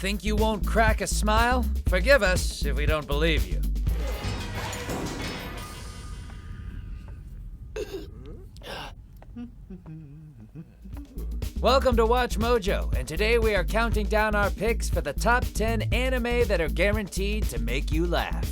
Think you won't crack a smile? Forgive us if we don't believe you. Welcome to Watch Mojo, and today we are counting down our picks for the top 10 anime that are guaranteed to make you laugh.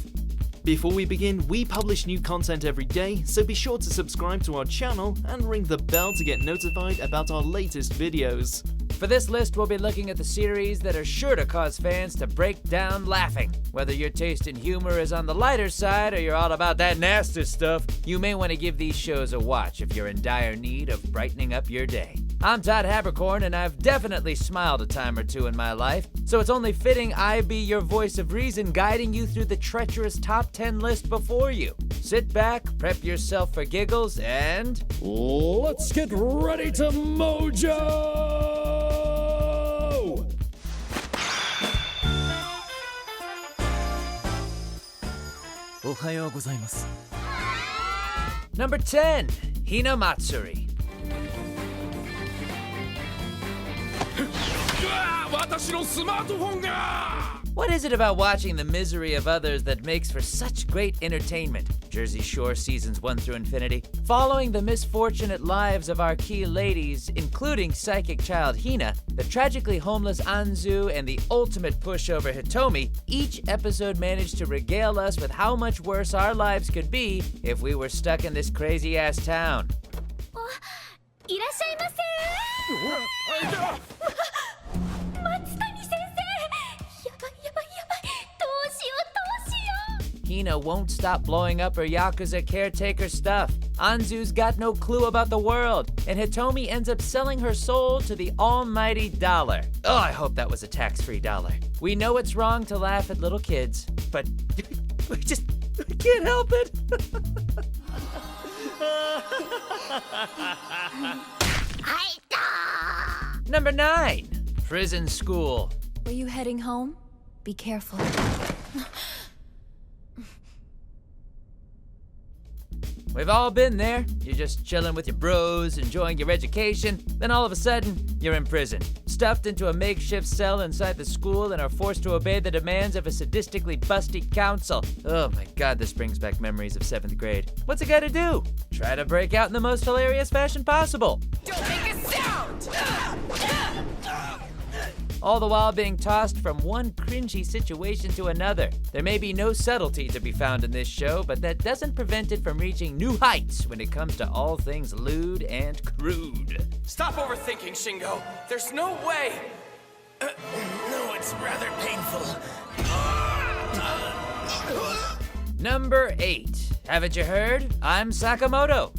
Before we begin, we publish new content every day, so be sure to subscribe to our channel and ring the bell to get notified about our latest videos. For this list, we'll be looking at the series that are sure to cause fans to break down laughing. Whether your taste in humor is on the lighter side or you're all about that nasty stuff, you may want to give these shows a watch if you're in dire need of brightening up your day. I'm Todd Haberkorn, and I've definitely smiled a time or two in my life, so it's only fitting I be your voice of reason guiding you through the treacherous top 10 list before you. Sit back, prep yourself for giggles, and let's get ready to Mojo! おはようございます。 Number 10, Hina Matsuri. 私のスマートフォンが What is it about watching the misery of others that makes for such great entertainment? Jersey Shore seasons 1 through infinity. Following the misfortunate lives of our key ladies, including psychic child Hina, the tragically homeless Anzu, and the ultimate pushover Hitomi, each episode managed to regale us with how much worse our lives could be if we were stuck in this crazy-ass town. いらっしゃいませ。松谷先生。やばいやばいやばい。どうしようどうしよう。 Hina won't stop blowing up her Yakuza caretaker stuff. Anzu's got no clue about the world, and Hitomi ends up selling her soul to the almighty dollar. Oh, I hope that was a tax-free dollar. We know it's wrong to laugh at little kids, but we can't help it. Number 9, Prison School. Were you heading home? Be careful. We've all been there. You're just chilling with your bros, enjoying your education, then all of a sudden, you're in prison. Stuffed into a makeshift cell inside the school and are forced to obey the demands of a sadistically busty council. Oh my god, this brings back memories of 7th grade. What's a guy to do? Try to break out in the most hilarious fashion possible. Don't make a sound! All the while being tossed from one cringy situation to another. There may be no subtlety to be found in this show, but that doesn't prevent it from reaching new heights when it comes to all things lewd and crude. Stop overthinking, Shingo. There's no way. No, it's rather painful. Number 8. Haven't you heard? I'm Sakamoto.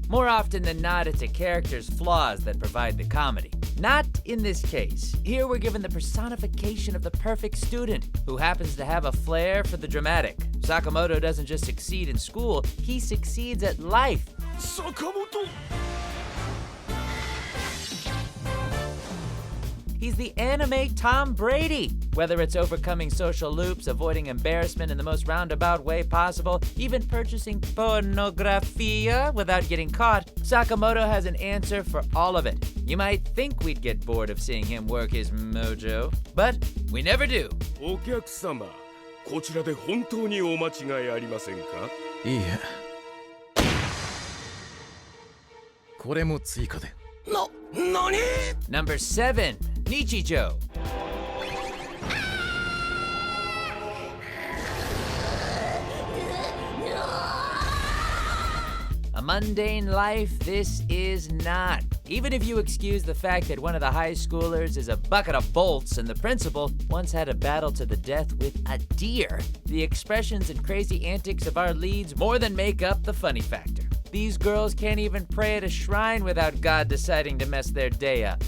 More often than not, it's a character's flaws that provide the comedy. Not in this case. Here we're given the personification of the perfect student who happens to have a flair for the dramatic. Sakamoto doesn't just succeed in school, he succeeds at life. Sakamoto! He's the anime Tom Brady. Whether it's overcoming social loops, avoiding embarrassment in the most roundabout way possible, even purchasing pornografia without getting caught, Sakamoto has an answer for all of it. You might think we'd get bored of seeing him work his mojo, but we never do. お客様、こちらで本当にお間違いありませんか？いいえ。これも追加で。Nani? Number 7, Nichijou. A mundane life this is not. Even if you excuse the fact that one of the high schoolers is a bucket of bolts and the principal once had a battle to the death with a deer, the expressions and crazy antics of our leads more than make up the funny factor. These girls can't even pray at a shrine without God deciding to mess their day up.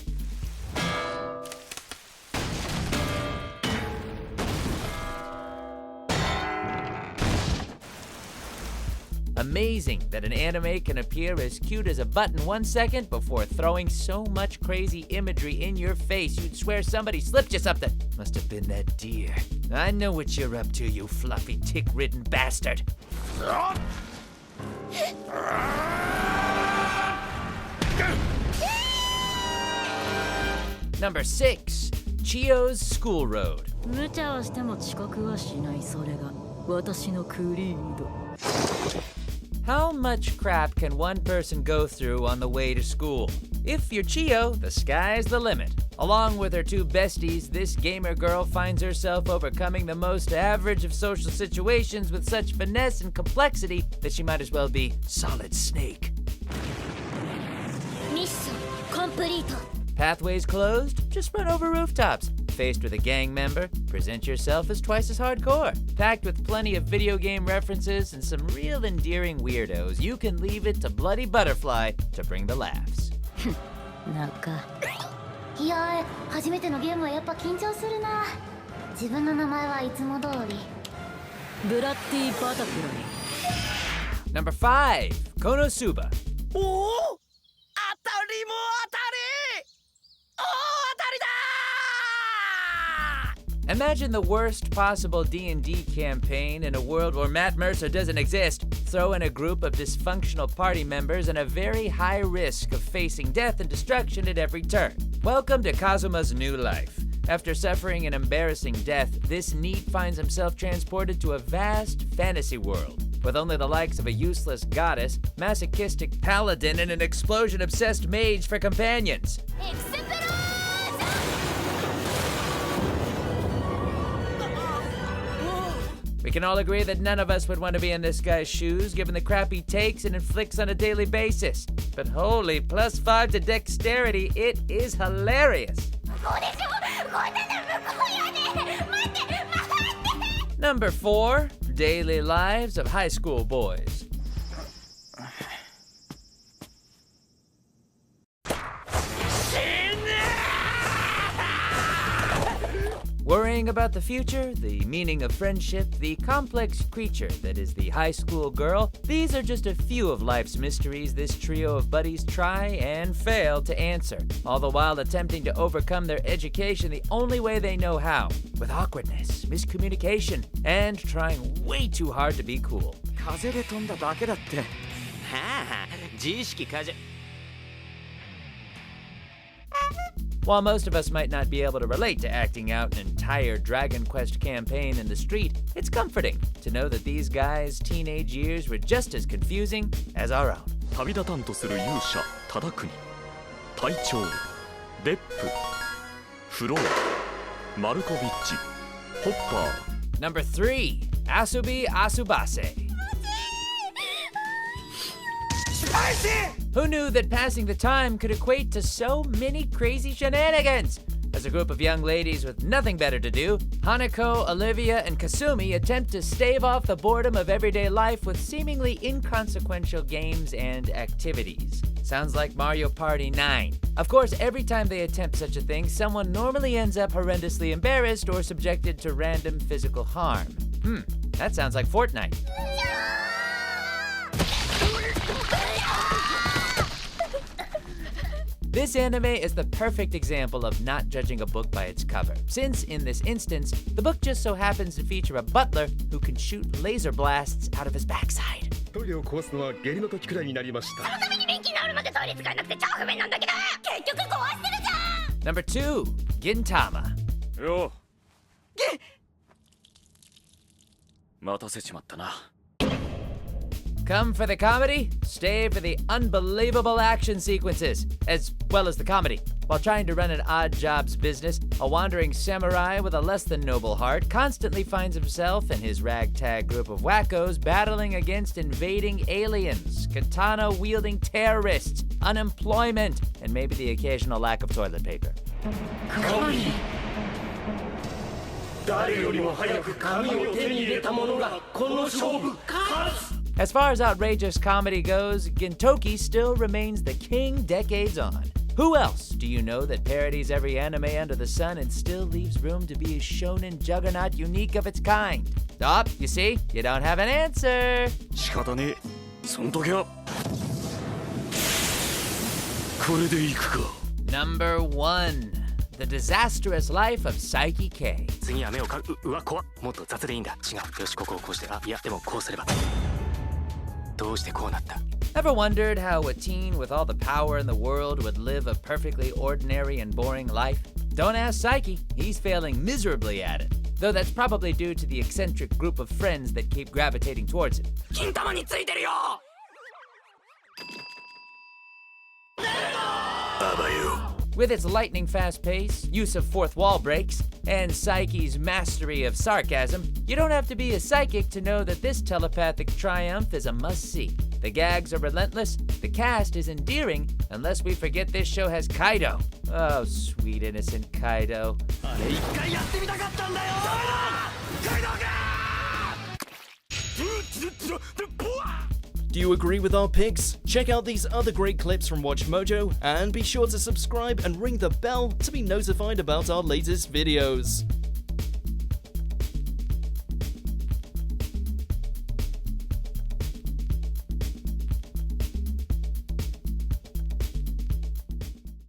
Amazing that an anime can appear as cute as a button 1 second before throwing so much crazy imagery in your face you'd swear somebody slipped you something. Must have been that deer. I know what you're up to, you fluffy, tick-ridden bastard. Number 6. Chio's School Road. 無茶をしても遅刻はしないそれが私のクリード How much crap can one person go through on the way to school? If you're Chio, the sky's the limit. Along with her two besties, this gamer girl finds herself overcoming the most average of social situations with such finesse and complexity that she might as well be Solid Snake. ミッションコンプリート Pathways closed? Just run over rooftops. Faced with a gang member? Present yourself as twice as hardcore. Packed with plenty of video game references and some real endearing weirdos, you can leave it to Bloody Butterfly to bring the laughs. なんかいやー初めてのゲームはやっぱ緊張するな自分の名前はいつも通りブラッディバタフライ Number 5. KonoSuba. Imagine the worst possible D&D campaign in a world where Matt Mercer doesn't exist. Throw in a group of dysfunctional party members and a very high risk of facing death and destruction at every turn. Welcome to Kazuma's new life. After suffering an embarrassing death, this NEET finds himself transported to a vast fantasy world, with only the likes of a useless goddess, masochistic paladin, and an explosion-obsessed mage for companions. We can all agree that none of us would want to be in this guy's shoes, given the crap he takes and inflicts on a daily basis. But holy, +5 to dexterity, it is hilarious. Number 4, Daily Lives of High School Boys. Worrying about the future, the meaning of friendship, the complex creature that is the high school girl, these are just a few of life's mysteries this trio of buddies try and fail to answer, all the while attempting to overcome their education the only way they know how, with awkwardness, miscommunication, and trying way too hard to be cool. 風で飛んだだけだってはあ自意識過剰 While most of us might not be able to relate to acting out an entire Dragon Quest campaign in the street, it's comforting to know that these guys' teenage years were just as confusing as our own. 旅立たんとする勇者忠国隊長別府フローマルコビッチホッパー Number 3, Asobi Asobase. Who knew that passing the time could equate to so many crazy shenanigans? As a group of young ladies with nothing better to do, Hanako, Olivia, and Kasumi attempt to stave off the boredom of everyday life with seemingly inconsequential games and activities. Sounds like Mario Party 9. Of course, every time they attempt such a thing, someone normally ends up horrendously embarrassed or subjected to random physical harm. That sounds like Fortnite. This anime is the perfect example of not judging a book by its cover, since in this instance, the book just so happens to feature a butler who can shoot laser blasts out of his backside. トイレを壊すのは下痢の時くらいになりました Number 2, Gintama. よ待たせちまったな Come for the comedy, stay for the unbelievable action sequences, as well as the comedy. While trying to run an odd jobs business, a wandering samurai with a less than noble heart constantly finds himself and his ragtag group of wackos battling against invading aliens, katana-wielding terrorists, unemployment, and maybe the occasional lack of toilet paper. 誰よりも早く髪を手に入れた者がこの勝負勝つ As far as outrageous comedy goes, Gintoki still remains the king decades on. Who else do you know that parodies every anime under the sun and still leaves room to be a shonen juggernaut unique of its kind? Oh, you see? You don't have an answer. 仕方ねえそん時はこれでいくか Number 1, The Disastrous Life of Saiki K. 次は目をかうわ怖っもっと雑でいいんだ違うよしここをこうしてあいやでもこうすればどうしてこうなった Ever wondered how a teen with all the power in the world would live a perfectly ordinary and boring life? Don't ask Saiki, he's failing miserably at it. Though that's probably due to the eccentric group of friends that keep gravitating towards it. Gintamaについてるよ。With its lightning-fast pace, use of fourth wall breaks, and Saiki's mastery of sarcasm, you don't have to be a psychic to know that this telepathic triumph is a must-see. The gags are relentless, the cast is endearing, unless we forget this show has Kaido. Oh, sweet innocent Kaido. Do you agree with our picks? Check out these other great clips from WatchMojo, and be sure to subscribe and ring the bell to be notified about our latest videos.